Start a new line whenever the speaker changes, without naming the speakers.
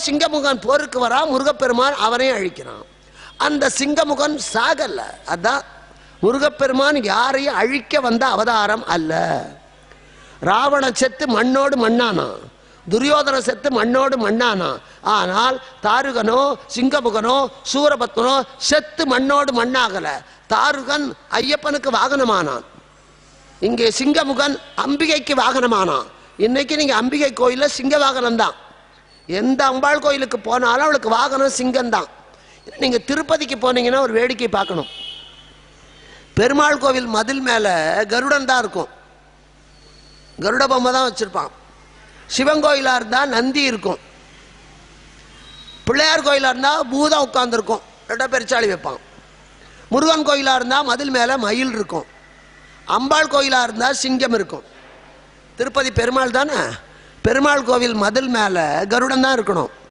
சிங்கமுகன் போருக்கு வரா, முருகப்பெருமான் அவனையும் அழிக்கிறான். அந்த சிங்கமுகன் சாகல்ல. அதான் முருகப்பெருமான் யாரையும் அழிக்க வந்த அவதாரம் அல்ல. ராவணன் செத்து மண்ணோடு மண்ணானா, துரியோதன செத்து மண்ணோடு மண்ணானா. ஆனால் தாருகனோ சிங்கமுகனோ சூரபத்மனோ செத்து மண்ணோடு மண்ணாகல. தாருகன் ஐயப்பனுக்கு வாகனமானான். இங்கே சிங்கமுகன் அம்பிகைக்கு வாகனமானான். இன்னைக்கு நீங்க அம்பிகை கோயில சிங்க வாகனம் தான். எந்த அம்பாள் கோயிலுக்கு போனாலும் அவளுக்கு வாகனம் சிங்கம் தான். நீங்க திருப்பதிக்கு போனீங்கன்னா ஒரு வேடிக்கை பார்க்கணும். பெருமாள் கோவில் மதில் மேல கருடன் தான் இருக்கும், கருட பொம்மை தான் வச்சிருப்பான். சிவன் கோயிலா இருந்தா நந்தி இருக்கும். பிள்ளையார் கோயிலா இருந்தா பூதம் உட்கார்ந்துருக்கும், ரெட்ட பெருச்சாளி வைப்பான். முருகன் கோயிலா இருந்தா மதில் மேல மயில் இருக்கும். அம்பாள் கோயிலா இருந்தா சிங்கம் இருக்கும். திருப்பதி பெருமாள் தானே, பெருமாள் கோவில் மதில் மேல கருடன் தான் இருக்கணும்.